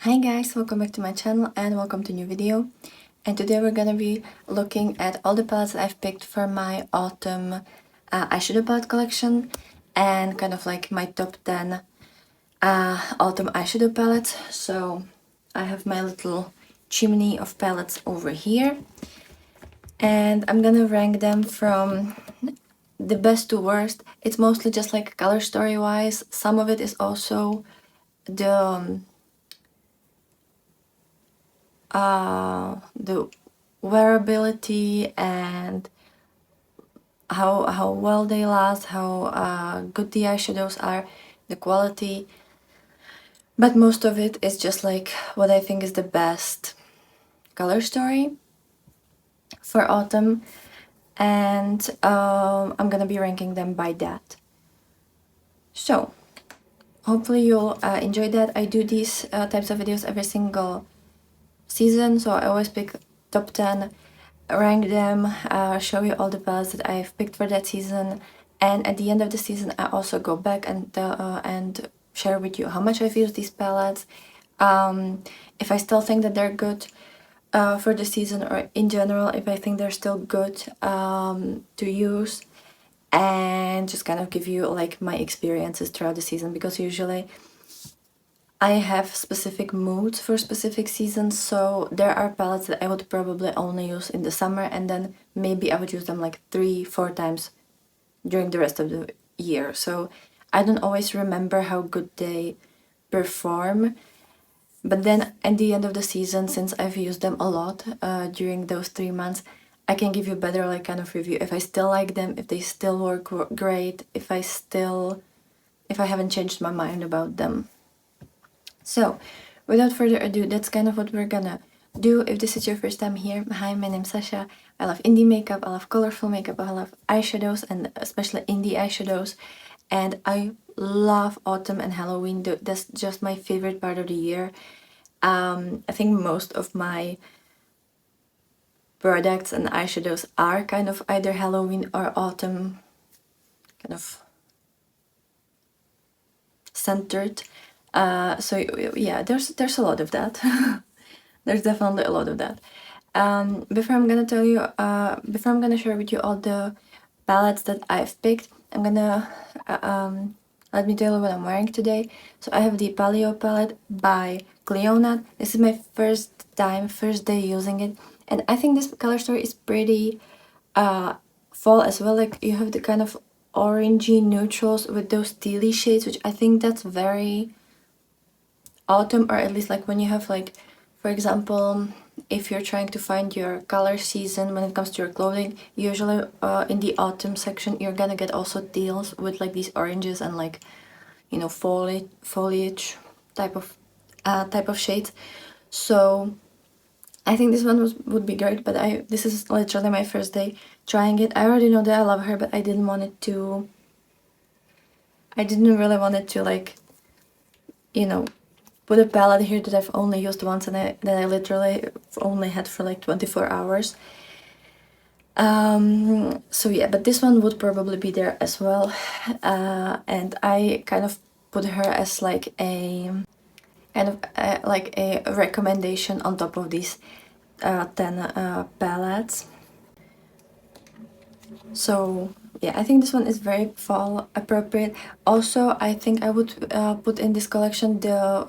Hi guys, welcome back to my channel and welcome to a new video. And today we're gonna be looking at all the palettes that I've picked for my autumn eyeshadow palette collection and kind of like my top 10 autumn eyeshadow palettes. So I have my little chimney of palettes over here and I'm gonna rank them from the best to worst. It's mostly just like color story wise. Some of it is also the wearability and how well they last, how good the eyeshadows are, the quality. But most of it is just like what I think is the best color story for autumn, and I'm gonna be ranking them by that. So hopefully you'll enjoy that. I do these types of videos every single season, so I always pick top 10, rank them, show you all the palettes that I've picked for that season, and at the end of the season I also go back and share with you how much I've used these palettes, if I still think that they're good for the season, or in general if I think they're still good to use, and just kind of give you like my experiences throughout the season, because usually I have specific moods for specific seasons, so there are palettes that I would probably only use in the summer, and then maybe I would use them like 3-4 times during the rest of the year. So I don't always remember how good they perform, but then at the end of the season, since I've used them a lot during those 3 months, I can give you better like kind of review if I still like them, if they still work great, if I haven't changed my mind about them. So, without further ado, that's kind of what we're gonna do. If this is your first time here, hi, my name's Sasha. I love indie makeup, I love colorful makeup, I love eyeshadows, and especially indie eyeshadows. And I love autumn and Halloween. That's just my favorite part of the year. I think most of my products and eyeshadows are kind of either Halloween or autumn kind of centered. So yeah, there's a lot of that. There's definitely a lot of that. Before I'm gonna share with you all the palettes that I've picked, I'm gonna let me tell you what I'm wearing today. So I have the Paleo palette by Cleona. This is my first day using it, and I think this color story is pretty fall as well. Like you have the kind of orangey neutrals with those tealy shades, which I think that's very autumn, or at least like when you have like, for example, if you're trying to find your color season when it comes to your clothing, usually in the autumn section you're gonna get also teals with like these oranges and like, you know, foliage type of shades. So I think this one would be great, but this is literally my first day trying it. I already know that I love her, but I didn't really want it to like, you know, put a palette here that I've only used once and that I literally only had for like 24 hours. So yeah, but this one would probably be there as well. And I kind of put her as like a like a recommendation on top of these 10 palettes. So yeah, I think this one is very fall appropriate. Also, I think I would put in this collection the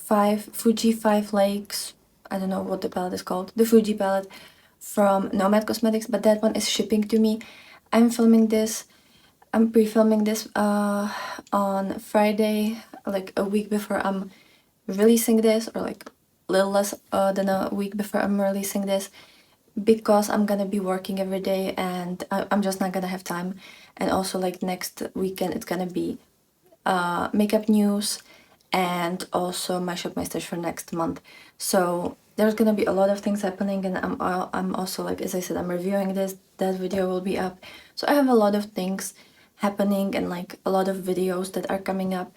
Fuji 5 Lakes, I don't know what the palette is called, the Fuji palette from Nomad Cosmetics, but that one is shipping to me. I'm pre-filming this on Friday, like a week before I'm releasing this, or like a little less than a week before I'm releasing this, because I'm gonna be working every day and I'm just not gonna have time. And also like next weekend it's gonna be makeup news and also my shop my stash for next month. So there's gonna be a lot of things happening, and I'm also, like, as I said, I'm reviewing this, that video will be up. So I have a lot of things happening and like a lot of videos that are coming up.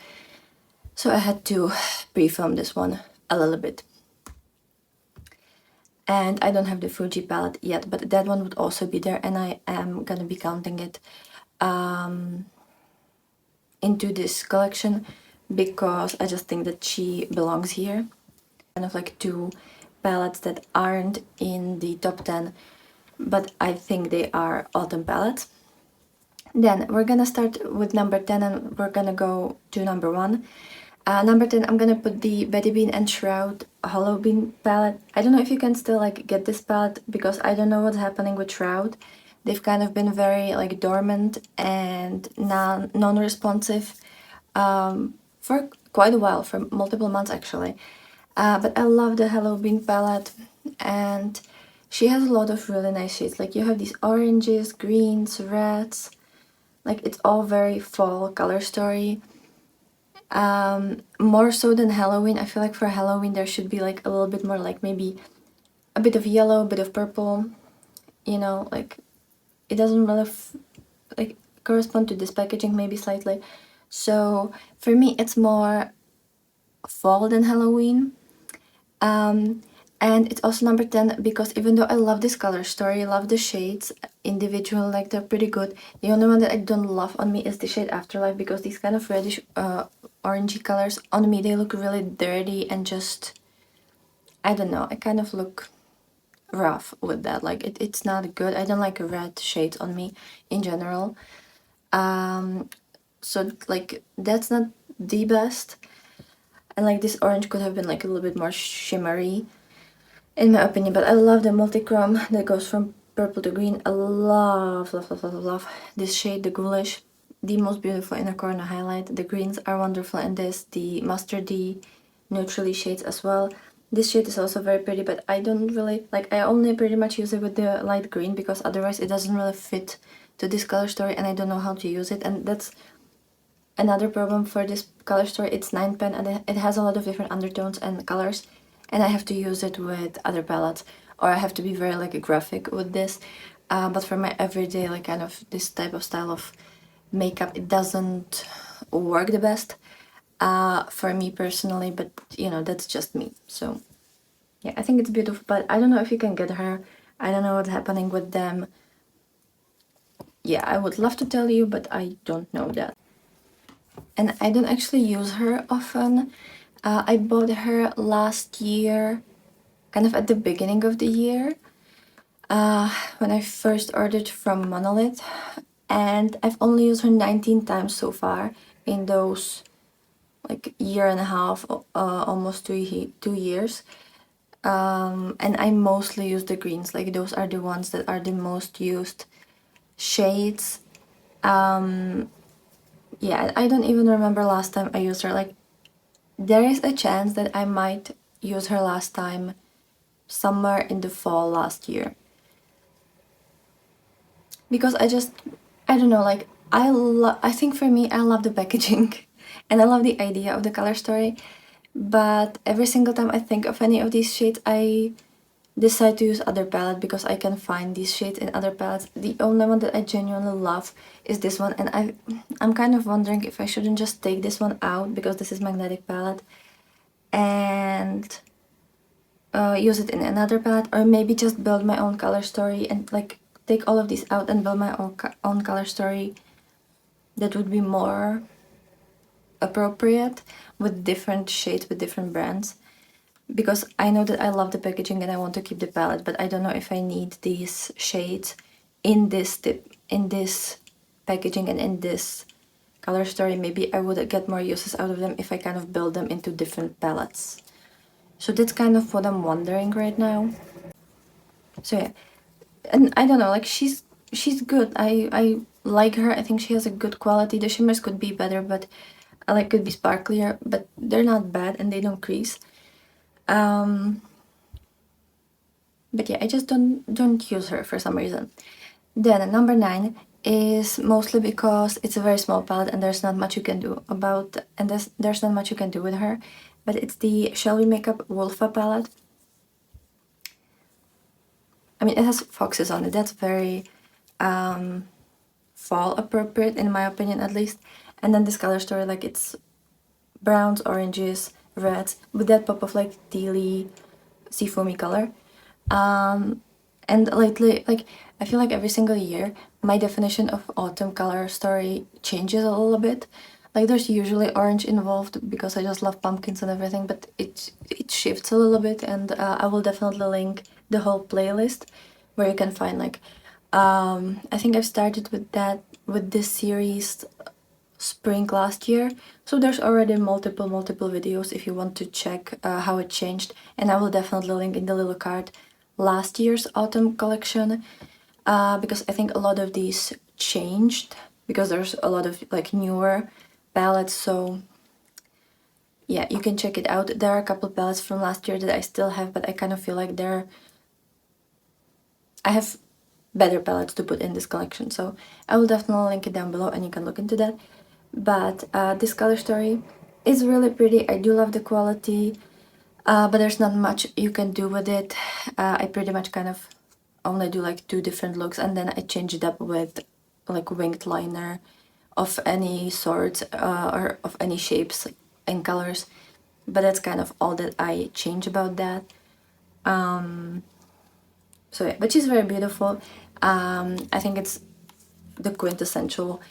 So I had to pre-film this one a little bit. And I don't have the Fuji palette yet, but that one would also be there, and I am gonna be counting it into this collection because I just think that she belongs here. kind of like two palettes that aren't in the top 10, but I think they are autumn palettes. Then we're gonna start with number 10 and we're gonna go to number 1. Number 10, I'm gonna put the Betty Bean and Shroud Hollow Bean palette. I don't know if you can still like get this palette because I don't know what's happening with Shroud. They've kind of been very like dormant and non-responsive for quite a while, for multiple months actually. But I love the Hollow Bean palette, and she has a lot of really nice shades. Like you have these oranges, greens, reds. Like it's all very fall color story. More so than Halloween. I feel like for Halloween there should be like a little bit more, like maybe a bit of yellow, a bit of purple, you know, like it doesn't really like correspond to this packaging, maybe slightly. So for me it's more fall than Halloween. And it's also number 10 because even though I love this color story, love the shades individual, like they're pretty good. The only one that I don't love on me is the shade Afterlife, because these kind of reddish orangey colors on me, they look really dirty and just, I don't know, I kind of look rough with that. Like it's not good. I don't like red shades on me in general. So like that's not the best. And like this orange could have been like a little bit more shimmery in my opinion, but I love the multichrome that goes from purple to green. I love, love, love, love, love this shade, the ghoulish, the most beautiful inner corner highlight. The greens are wonderful in this, the mustardy, neutrally shades as well. This shade is also very pretty, but I don't really, like, I only pretty much use it with the light green because otherwise it doesn't really fit to this color story and I don't know how to use it. And that's another problem for this color story. It's 9 pen and it has a lot of different undertones and colors, and I have to use it with other palettes, or I have to be very like graphic with this. But for my everyday, like kind of this type of style of makeup, it doesn't work the best for me personally, but you know, that's just me. So yeah, I think it's beautiful, but I don't know if you can get her. I don't know what's happening with them. Yeah, I would love to tell you, but I don't know that. And I don't actually use her often. I bought her last year, kind of at the beginning of the year, when I first ordered from Monolith, and I've only used her 19 times so far in those like year and a half, almost 2 years. And I mostly use the greens, like those are the ones that are the most used shades. Yeah, I don't even remember last time I used her. Like there is a chance that I might use her last time somewhere in the fall last year, because I don't know, like I think for me, I love the packaging and I love the idea of the color story, but every single time I think of any of these shades, I decide to use other palette because I can find these shades in other palettes. The only one that I genuinely love is this one, and I'm kind of wondering if I shouldn't just take this one out because this is magnetic palette and use it in another palette, or maybe just build my own color story and like take all of these out and build my own color story. That would be more appropriate with different shades, with different brands, because I know that I love the packaging and I want to keep the palette, but I don't know if I need these shades in this packaging and in this color story. Maybe I would get more uses out of them if I kind of build them into different palettes. So that's kind of what I'm wondering right now. So yeah, and I don't know, like she's good. I like her. I think she has a good quality. The shimmers could be better, but I like could be sparklier, but they're not bad and they don't crease. But yeah, I just don't use her for some reason. Then number 9 is mostly because it's a very small palette and there's not much you can do about, and there's not much you can do with her. But it's the Shall We Makeup Wolfa palette. I mean, it has foxes on it. That's very fall appropriate in my opinion, at least. And then this color story, like it's browns, oranges, reds with that pop of like tealy seafoamy color. And lately, like I feel like every single year my definition of autumn color story changes a little bit. Like there's usually orange involved because I just love pumpkins and everything, but it shifts a little bit, and I will definitely link the whole playlist where you can find like I think I've started with that with this series spring last year, so there's already multiple videos if you want to check how it changed, and I will definitely link in the little card last year's autumn collection because I think a lot of these changed because there's a lot of like newer palettes, so yeah, you can check it out. There are a couple palettes from last year that I still have, but I kind of feel like I have better palettes to put in this collection, so I will definitely link it down below and you can look into that. But this color story is really pretty. I do love the quality, but there's not much you can do with it. I pretty much kind of only do like 2 different looks, and then I change it up with like winged liner of any sort or of any shapes and colors, but that's kind of all that I change about that. So yeah, but she's very beautiful. I think it's the quintessential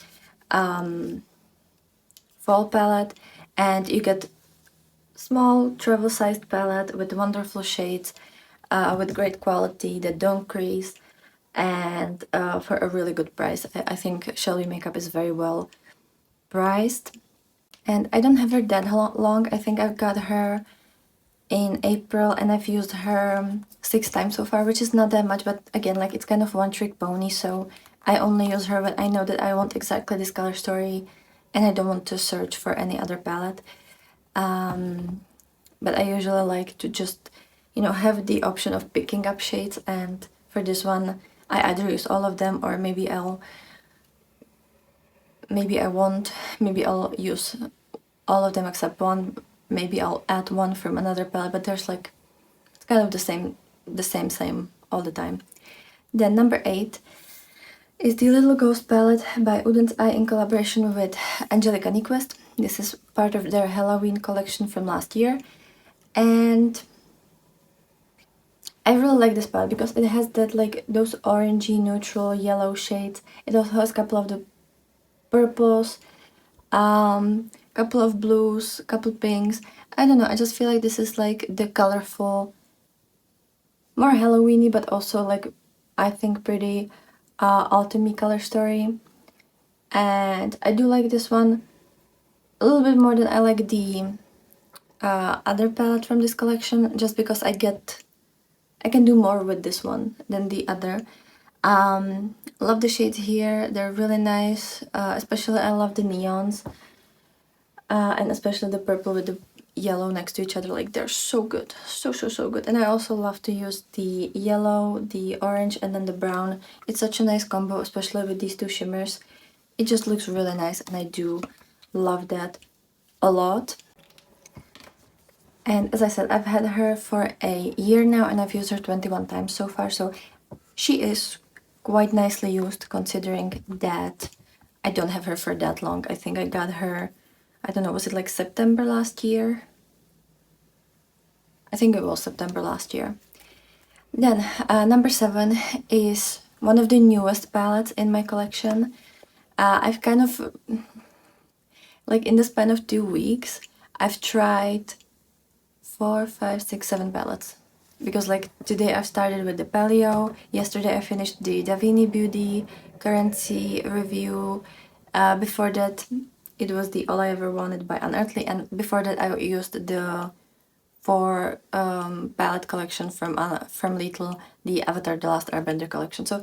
fall palette, and you get small travel-sized palette with wonderful shades, with great quality that don't crease, and for a really good price. I think Shelby Makeup is very well priced, and I don't have her that long. I think I've got her in April, and I've used her 6 times so far, which is not that much, but again, like it's kind of one trick pony, so I only use her when I know that I want exactly this color story and I don't want to search for any other palette. But I usually like to just, you know, have the option of picking up shades, and for this one I either use all of them, or maybe I won't, maybe I'll use all of them except one, maybe I'll add one from another palette, but there's like, it's kind of the same all the time. Then number 8 is the Little Ghost palette by Udden's Eye in collaboration with Angelica Nyquist. This is part of their Halloween collection from last year, and I really like this palette because it has that like those orangey neutral yellow shades. It also has a couple of the purples, couple of blues, couple pinks. I don't know, I just feel like this is like the colorful, more Halloweeny, but also like I think pretty autumny color story. And I do like this one a little bit more than I like the other palette from this collection, just because I can do more with this one than the other. Love the shades here, they're really nice, especially I love the neons, and especially the purple with the yellow next to each other, like they're so good, so good. And I also love to use the yellow, the orange, and then the brown. It's such a nice combo, especially with these 2 shimmers. It just looks really nice, and I do love that a lot. And as I said, I've had her for a year now, and I've used her 21 times so far, so she is quite nicely used considering that I don't have her for that long. I think I got her, I don't know, was it like September last year? I think it was September last year. Then number 7 is one of the newest palettes in my collection. I've kind of, like in the span of 2 weeks, I've tried 4, 5, 6, 7 palettes. Because like today I've started with the Paleo, yesterday I finished the Davini Beauty Currency review, before that it was the All I Ever Wanted by Unearthly, and before that I used the 4 palette collection from Lidl, the Avatar The Last Airbender collection. So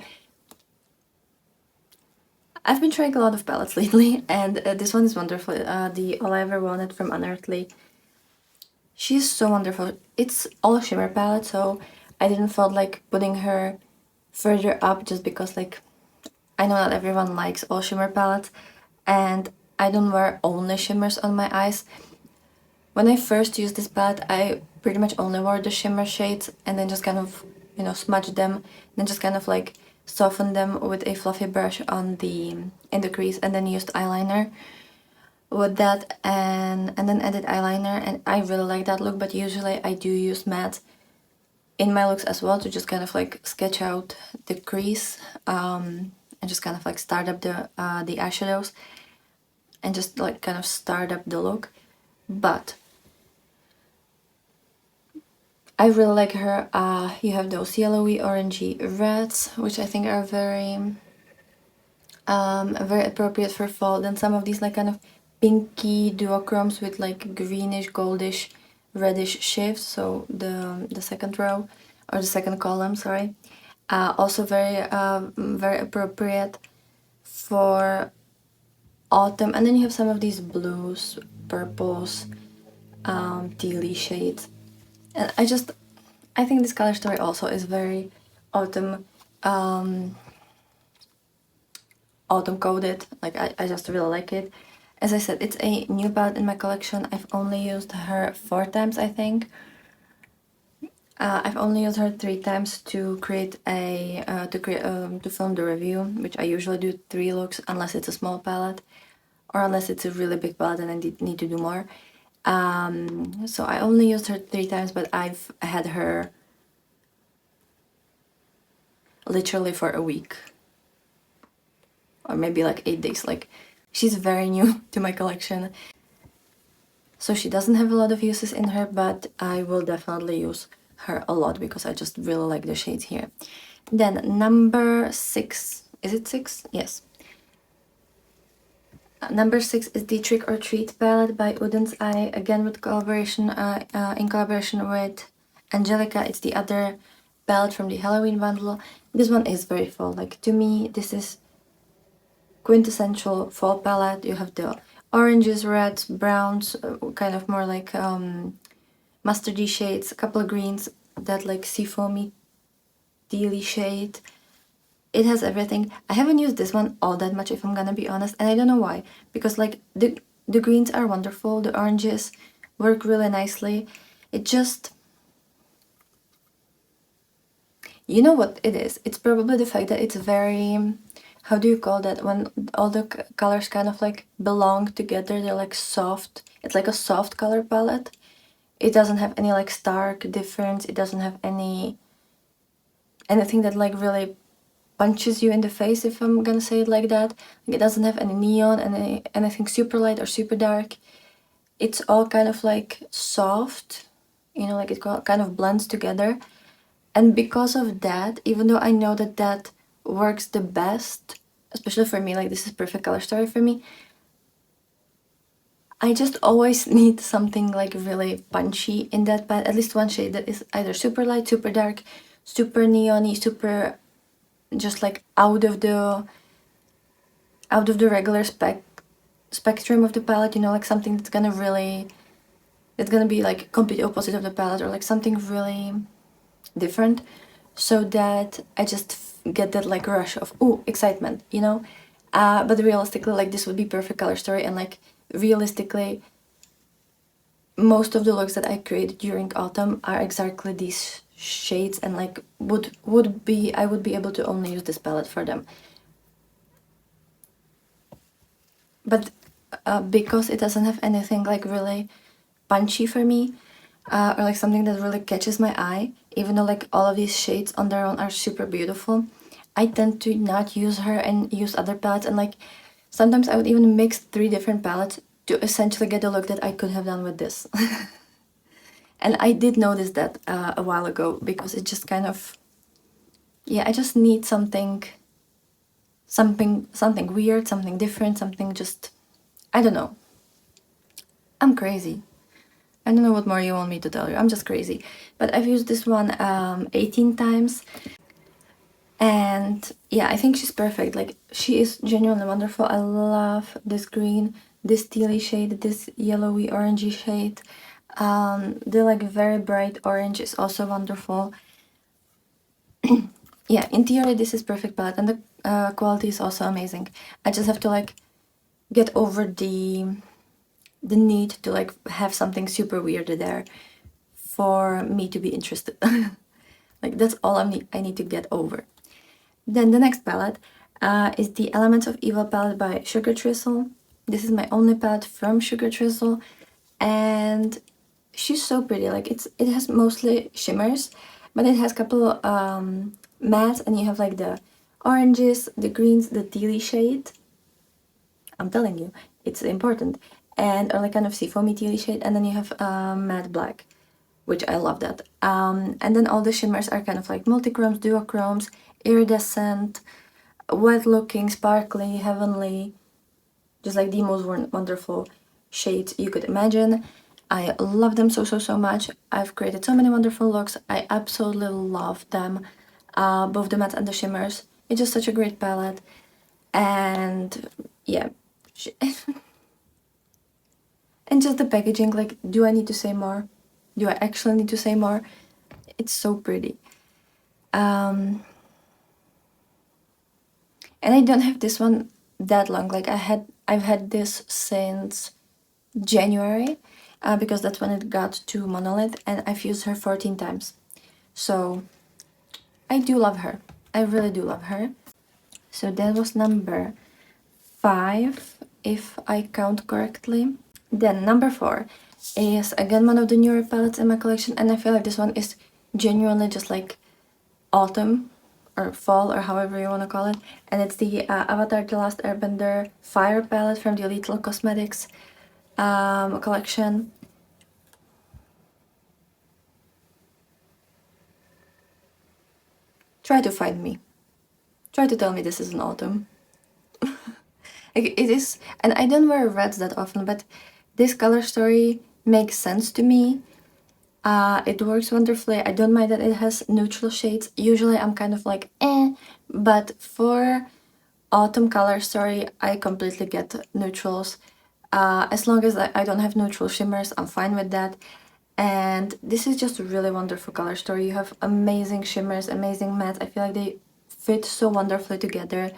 I've been trying a lot of palettes lately, and this one is wonderful, the All I Ever Wanted from Unearthly. She's so wonderful. It's all shimmer palette, so I didn't feel like putting her further up just because like I know not everyone likes all shimmer palettes, and I don't wear only shimmers on my eyes. When I first used this palette, I pretty much only wore the shimmer shades and then just kind of, you know, smudged them, then just kind of like softened them with a fluffy brush in the crease, and then used eyeliner with that, and then added eyeliner, and I really like that look. But usually I do use matte in my looks as well to just kind of like sketch out the crease, and just kind of like start up the eyeshadows. and just like kind of start up the look. But I really like her. You have those yellowy, orangey reds, which I think are very appropriate for fall. Then some of these like kind of pinky duochromes with like greenish, goldish, reddish shifts. So the second row or the second column, sorry. Also very appropriate for autumn. And then you have some of these blues, purples, tealy shades. And I think this color story also is very autumn autumn coded. Like I just really like it. As I said, it's a new palette in my collection. I've only used her 4 times, I think. I've only used her 3 times to create a to film the review, which I usually do 3 looks unless it's a small palette or unless it's a really big palette and I need to do more. So I only used her 3 times, but I've had her literally for a week or maybe like 8 days. Like, she's very new to my collection, so she doesn't have a lot of uses in her, but I will definitely use her a lot because I just really like the shades here. Then number 6, is it 6? Yes. Number 6 is the Trick or Treat palette by Uden's Eye, again with collaboration in collaboration with Angelica. It's the other palette from the Halloween bundle. This one is very fall. Like, to me, this is quintessential fall palette. You have the oranges, reds, browns, kind of more like mustardy shades, a couple of greens, that like seafoamy tealy shade. It has everything. I haven't used this one all that much, if I'm gonna be honest, and I don't know why. Because like the greens are wonderful, the oranges work really nicely. It just, you know what it is? It's probably the fact that it's very, how do you call that? When all the colors kind of like belong together, they're like soft. It's like a soft color palette. It doesn't have any like stark difference. It doesn't have anything that like really punches you in the face, if I'm gonna say it like that. Like, it doesn't have any neon and anything super light or super dark. It's all kind of like soft, you know, like it kind of blends together. And because of that, even though I know that that works the best, especially for me, like this is perfect color story for me, I just always need something like really punchy in that palette, at least one shade that is either super light, super dark, super neon-y, super just like out of the regular spectrum of the palette, you know, like something that's gonna be like complete opposite of the palette, or like something really different, so that I just get that like rush of ooh, excitement, you know. But realistically, like this would be perfect color story, and like realistically most of the looks that I create during autumn are exactly these shades, and like I would be able to only use this palette for them. But because it doesn't have anything like really punchy for me, or like something that really catches my eye, even though like all of these shades on their own are super beautiful, I tend to not use her and use other palettes. And like sometimes I would even mix 3 different palettes to essentially get the look that I could have done with this. And I did notice that a while ago, because it just kind of, yeah, I just need something weird, something different, something just, I don't know. I'm crazy. I don't know what more you want me to tell you. I'm just crazy. But I've used this one 18 times. And yeah, I think she's perfect. Like, she is genuinely wonderful. I love this green, this tealy shade, this yellowy orangey shade. The like very bright orange is also wonderful. Yeah, in theory this is perfect palette, and the quality is also amazing. I just have to like get over the need to like have something super weird there for me to be interested. Like, that's all I need to get over. Then the next palette is the Elements of Evil palette by Sugar Tristle. This is my only palette from Sugar Tristle, and she's so pretty. Like, it has mostly shimmers, but it has a couple mattes, and you have like the oranges, the greens, the tealy shade. I'm telling you, it's important. And or like kind of seafoamy teal shade, and then you have matte black, which I love that. And then all the shimmers are kind of like multichromes, duochromes, iridescent, wet looking, sparkly, heavenly, just like the most wonderful shades you could imagine. I love them so much. I've created so many wonderful looks. I absolutely love them, both the mattes and the shimmers. It's just such a great palette. And yeah, and just the packaging, like, do I need to say more? Do I actually need to say more? It's so pretty. And I don't have this one that long. Like I've had this since January, because that's when it got to Monolith, and I've used her 14 times. So I do love her. I really do love her. So that was number 5, if I count correctly. Then number 4 is again one of the newer palettes in my collection, and I feel like this one is genuinely just like autumn or fall or however you want to call it, and it's the Avatar The Last Airbender Fire palette from the Elite Cosmetics collection. Try to find me. Try to tell me this is an autumn. Like, it is, and I don't wear reds that often, but this color story makes sense to me. It works wonderfully. I don't mind that it has neutral shades. Usually I'm kind of like, but for autumn color story, I completely get neutrals. As long as I don't have neutral shimmers, I'm fine with that. And this is just a really wonderful color story. You have amazing shimmers, amazing mattes. I feel like they fit so wonderfully together.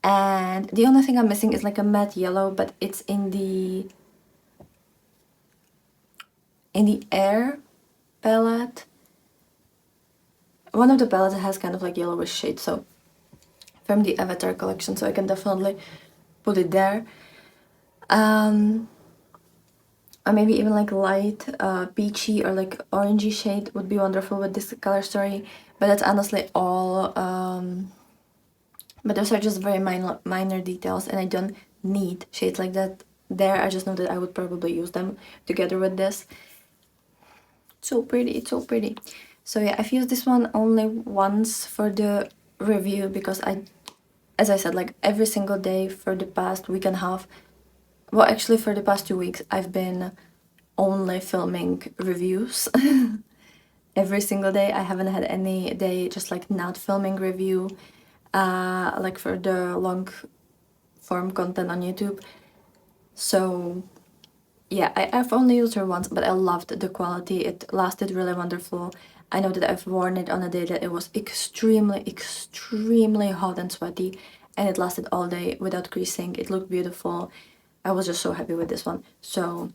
And the only thing I'm missing is like a matte yellow, but it's in the Air palette. One of the palettes has kind of like yellowish shade, so from the Avatar collection, so I can definitely put it there. Or maybe even like light peachy or like orangey shade would be wonderful with this color story, but that's honestly all. But those are just very minor details, and I don't need shades like that there. I just know that I would probably use them together with this. It's so pretty, it's so pretty. So yeah, I've used this one only once for the review because as I said, like every single day for the past week and a half, well, actually for the past 2 weeks, I've been only filming reviews. Every single day. I haven't had any day just like not filming review, like for the long form content on YouTube. So yeah, I've only used her once, but I loved the quality. It lasted really wonderful. I know that I've worn it on a day that it was extremely hot and sweaty, and it lasted all day without creasing. It looked beautiful. I was just so happy with this one. So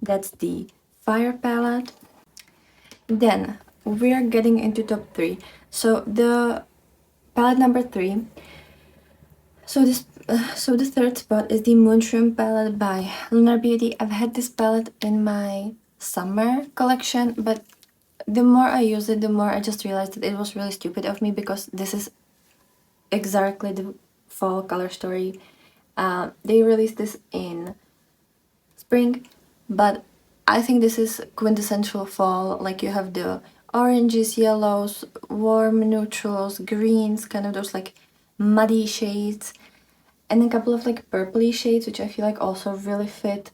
that's the Fire palette. Then we're getting into top 3. So the palette number 3. So the third spot is the Moonshroom palette by Lunar Beauty. I've had this palette in my summer collection, but the more I use it, the more I just realized that it was really stupid of me, because this is exactly the fall color story. They released this in spring, but I think this is quintessential fall. Like, you have the oranges, yellows, warm neutrals, greens, kind of those like muddy shades, and a couple of like purpley shades, which I feel like also really fit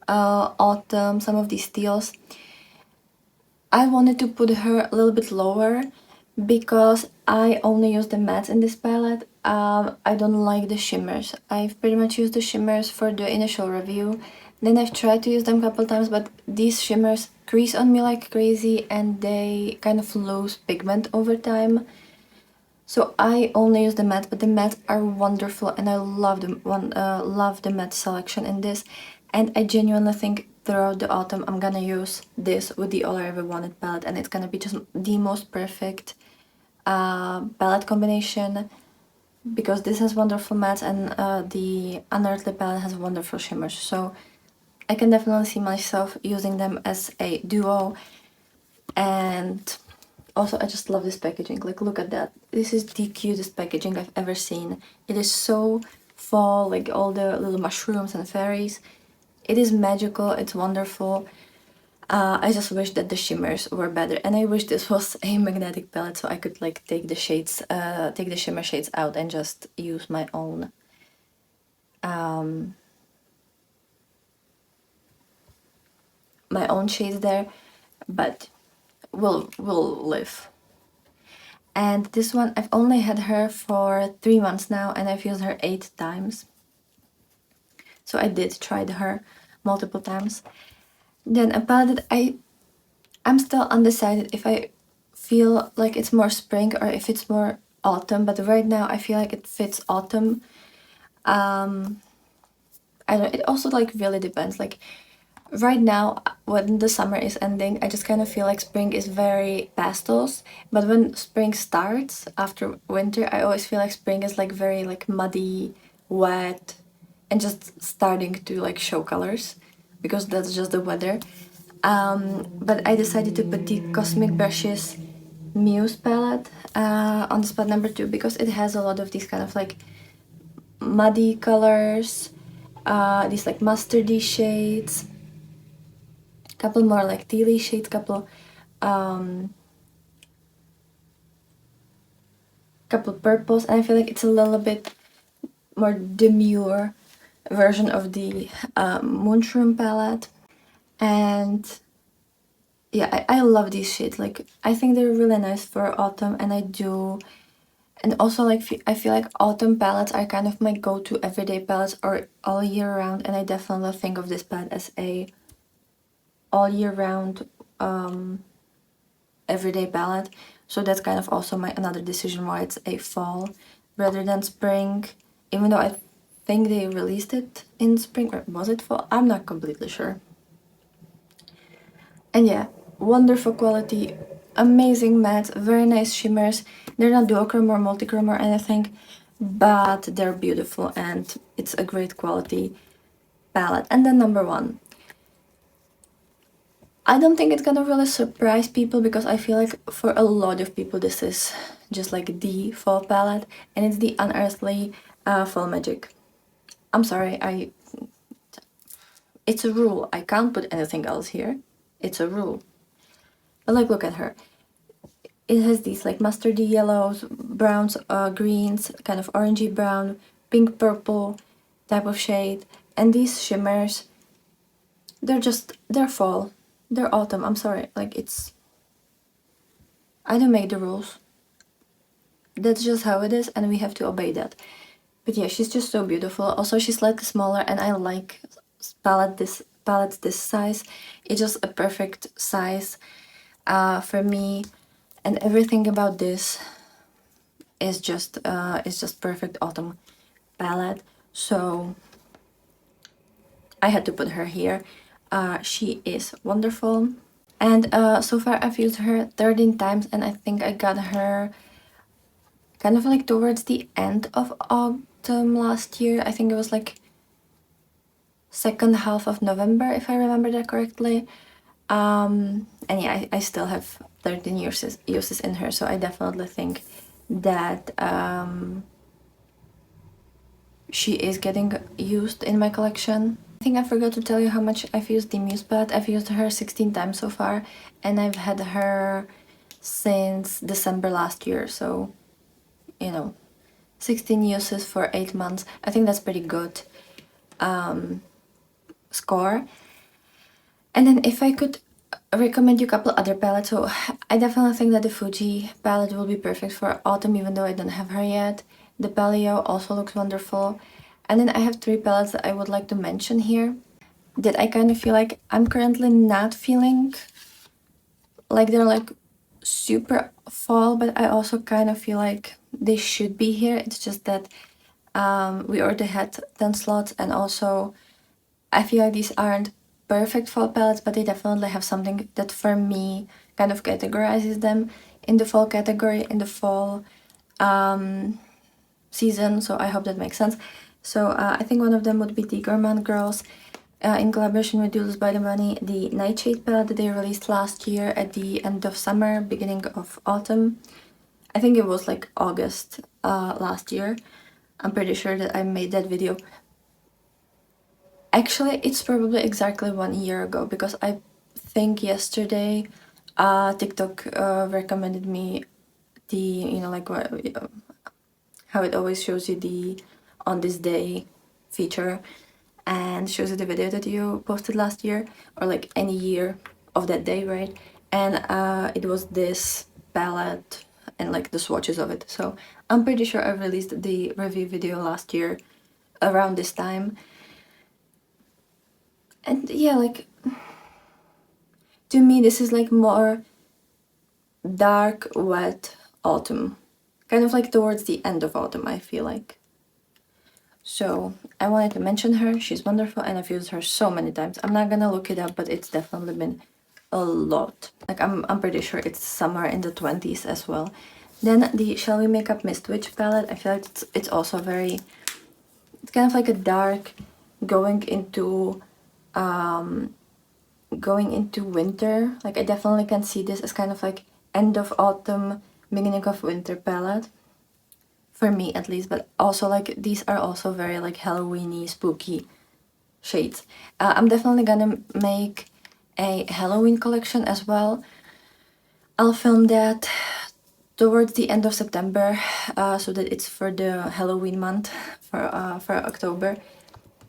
autumn, some of these teals. I wanted to put her a little bit lower because I only use the mattes in this palette. I don't like the shimmers. I've pretty much used the shimmers for the initial review. Then I've tried to use them a couple times, but these shimmers crease on me like crazy and they kind of lose pigment over time. So I only use the matte, but the mattes are wonderful, and I love the matte selection in this. And I genuinely think throughout the autumn I'm gonna use this with the All I Ever Wanted palette, and it's gonna be just the most perfect palette combination, because this has wonderful mattes and the Unearthly palette has wonderful shimmers. So I can definitely see myself using them as a duo. And also, I just love this packaging. Like, look at that. This is the cutest packaging I've ever seen. It is so fall, like all the little mushrooms and fairies. It is magical, it's wonderful. I just wish that the shimmers were better, and I wish this was a magnetic palette so I could like take the shades, take the shimmer shades out and just use my own shades there, but we'll live. And this one, I've only had her for 3 months now, and I've used her 8 times. So I did try her multiple times. Then a palette that I'm still undecided if I feel like it's more spring or if it's more autumn, but right now I feel like it fits autumn. I don't, it also like really depends. Like right now, when the summer is ending, I just kind of feel like spring is very pastels, but when spring starts after winter, I always feel like spring is like very like muddy, wet, and just starting to like show colors, because that's just the weather. But I decided to put the Cosmic Brushes Muse palette on spot number 2 because it has a lot of these kind of like muddy colors, these like mustardy shades, couple more like tealy shades, couple purples, and I feel like it's a little bit more demure version of the Moonshroom palette. And yeah, I love these shades. Like I think they're really nice for autumn, and and also like I feel like autumn palettes are kind of my go-to everyday palettes or all year round, and I definitely think of this palette as a all year round everyday palette. So that's kind of also my another decision why it's a fall rather than spring, even though I think they released it in spring, or was it fall? I'm not completely sure. And yeah, wonderful quality, amazing mattes, very nice shimmers. They're not duochrome or multichrome or anything, but they're beautiful and it's a great quality palette. And then number 1. I don't think it's gonna really surprise people because I feel like for a lot of people this is just like the fall palette, and it's the Unearthly Fall Magic. I'm sorry, it's a rule. I can't put anything else here. It's a rule. But like, look at her. It has these like mustardy yellows, browns, greens, kind of orangey brown, pink purple type of shade, and these shimmers, they're fall, they're autumn. I'm sorry, like I don't make the rules. That's just how it is, and we have to obey that. But yeah, she's just so beautiful. Also, she's slightly smaller, and I like palettes this size. It's just a perfect size for me, and everything about this is just perfect autumn palette. So I had to put her here. She is wonderful, and so far I've used her 13 times, and I think I got her kind of like towards the end of autumn last year. I think it was like second half of November, if I remember that correctly. And yeah, I still have 13 uses in her, so I definitely think that she is getting used in my collection. I think I forgot to tell you how much I've used the Muse palette. I've used her 16 times so far, and I've had her since December last year, so you know, 16 uses for 8 months. I think that's pretty good score. And then if I could recommend you a couple other palettes, so I definitely think that the Fuji palette will be perfect for autumn, even though I don't have her yet. The Paleo also looks wonderful. And then I have 3 palettes that I would like to mention here that I kind of feel like I'm currently not feeling like they're like super fall, but I also kind of feel like they should be here. It's just that we already had 10 slots, and also I feel like these aren't perfect fall palettes, but they definitely have something that for me kind of categorizes them in the fall category, in the fall season, so I hope that makes sense. So I think one of them would be the Gourmand Girls in collaboration with Doodles by the Money, the Nightshade palette that they released last year at the end of summer, beginning of autumn. I think it was like August last year. I'm pretty sure that I made that video. Actually, it's probably exactly 1 year ago, because I think yesterday TikTok recommended me the, like how it always shows you the on this day feature, and shows you the video that you posted last year, or like any year of that day, right? And it was this palette and like the swatches of it. So I'm pretty sure I released the review video last year around this time. And yeah, like, to me this is like more dark, wet autumn. Kind of like towards the end of autumn, I feel like. So I wanted to mention her. She's wonderful and I've used her so many times. I'm not gonna look it up, but it's definitely been a lot. Like I'm pretty sure it's somewhere in the 20s as well. Then the Shall We Make Up Mist Witch palette. I feel like it's also very... It's kind of like a dark going into winter. Like I definitely can see this as kind of like end of autumn, beginning of winter palette. For me at least, but also like these are also very like Halloweeny, spooky shades. I'm definitely gonna make a Halloween collection as well. I'll film that towards the end of September, so that it's for the Halloween month, for October.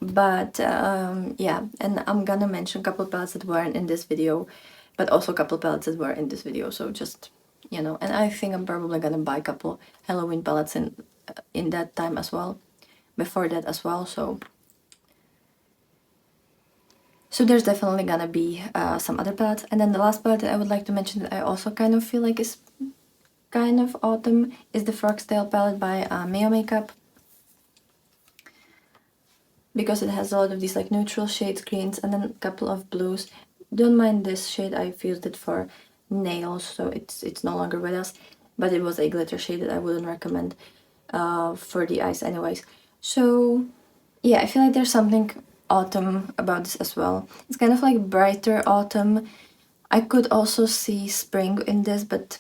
But yeah, and I'm gonna mention a couple palettes that weren't in this video, but also a couple palettes that were in this video, so just, and I think I'm probably gonna buy a couple Halloween palettes in that time as well, before that as well, so there's definitely gonna be some other palettes. And then the last palette that I would like to mention that I also kind of feel like is kind of autumn is the Frog's Tale palette by Mayo Makeup, because it has a lot of these like neutral shades, greens, and then a couple of blues. Don't mind this shade, I've used it for nails, so it's no longer with us, but it was a glitter shade that I wouldn't recommend for the eyes anyways. So yeah, I feel like there's something autumn about this as well. It's kind of like brighter autumn. I could also see spring in this, but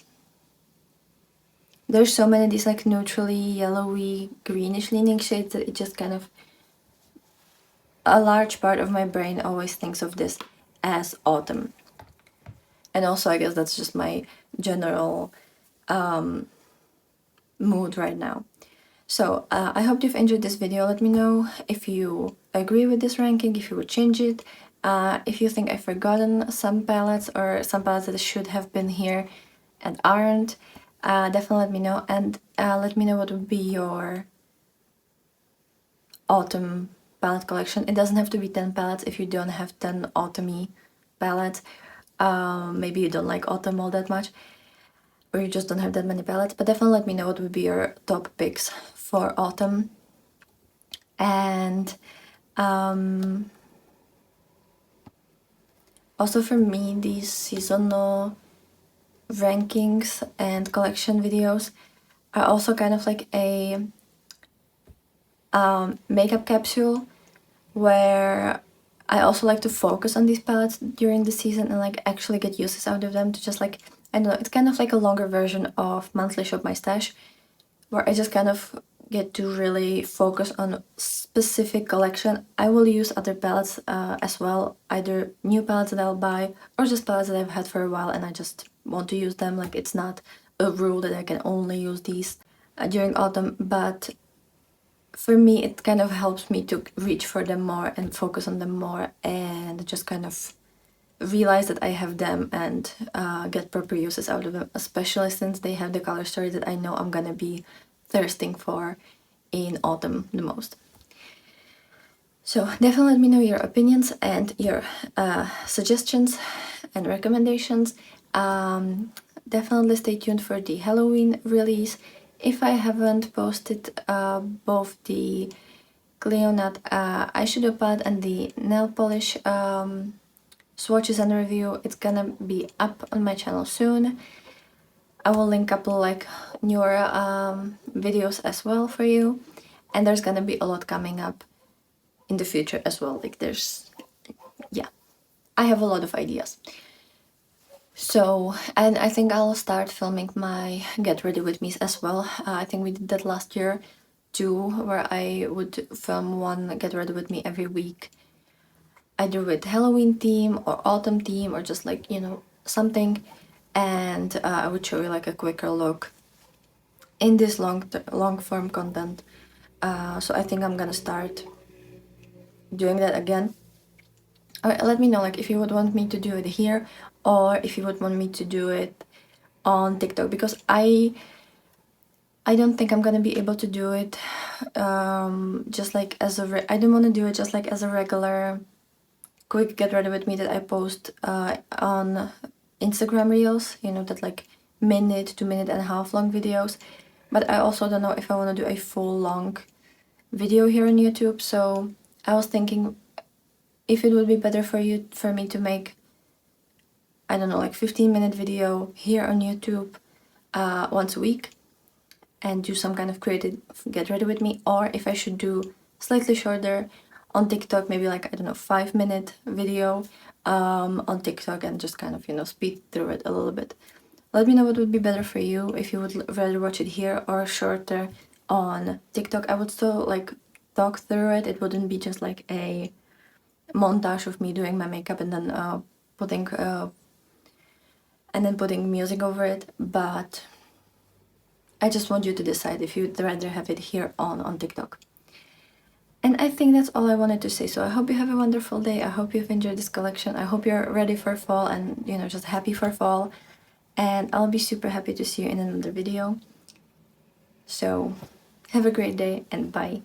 there's so many of these like neutrally yellowy, greenish leaning shades that it just kind of... A large part of my brain always thinks of this as autumn. And also I guess that's just my general mood right now. So I hope you've enjoyed this video. Let me know if you agree with this ranking, if you would change it, if you think I've forgotten some palettes or some palettes that should have been here and aren't. Definitely let me know, and let me know what would be your autumn palette collection. It doesn't have to be 10 palettes if you don't have 10 autumny palettes. Maybe you don't like autumn all that much, or you just don't have that many palettes, but definitely let me know what would be your top picks for autumn. And also for me, these seasonal rankings and collection videos are also kind of like a makeup capsule, where I also like to focus on these palettes during the season and like actually get uses out of them, to just like, I don't know, it's kind of like a longer version of monthly Shop My Stash, where I just kind of get to really focus on specific collection. I will use other palettes as well, either new palettes that I'll buy or just palettes that I've had for a while and I just want to use them. Like, it's not a rule that I can only use these during autumn, but for me it kind of helps me to reach for them more and focus on them more, and just kind of realize that I have them and get proper uses out of them, especially since they have the color story that I know I'm gonna be thirsting for in autumn the most. So definitely let me know your opinions and your suggestions and recommendations. Definitely stay tuned for the Halloween release. If I haven't posted both the Cleo Nut eyeshadow palette and the nail polish swatches and review, it's gonna be up on my channel soon. I will link a couple like newer videos as well for you, and there's gonna be a lot coming up in the future as well. Like, yeah, I have a lot of ideas. So, and I think I'll start filming my Get Ready With Me's as well. I think we did that last year, do, where I would film one get ready with me every week, either with Halloween theme or autumn theme or just like, you know, something. And I would show you like a quicker look in this long form content. So I think I'm gonna start doing that again. Let me know like if you would want me to do it here or if you would want me to do it on TikTok, because I don't think I'm gonna be able to do it just like as a I don't want to do it just like as a regular quick get ready with me that I post on Instagram reels, you know, that like minute to minute and a half long videos. But I also don't know if I want to do a full long video here on YouTube. So I was thinking if it would be better for me to make, I don't know, like 15-minute video here on YouTube once a week and do some kind of creative get ready with me, or if I should do slightly shorter on TikTok, maybe like, I don't know, 5-minute video on TikTok and just kind of, you know, speed through it a little bit. Let me know what would be better for you, if you would rather watch it here or shorter on TikTok. I would still like talk through it. It wouldn't be just like a montage of me doing my makeup and then putting music over it, but I just want you to decide if you'd rather have it here on TikTok. And I think that's all I wanted to say. So I hope you have a wonderful day. I hope you've enjoyed this collection. I hope you're ready for fall and, you know, just happy for fall. And I'll be super happy to see you in another video. So have a great day and bye.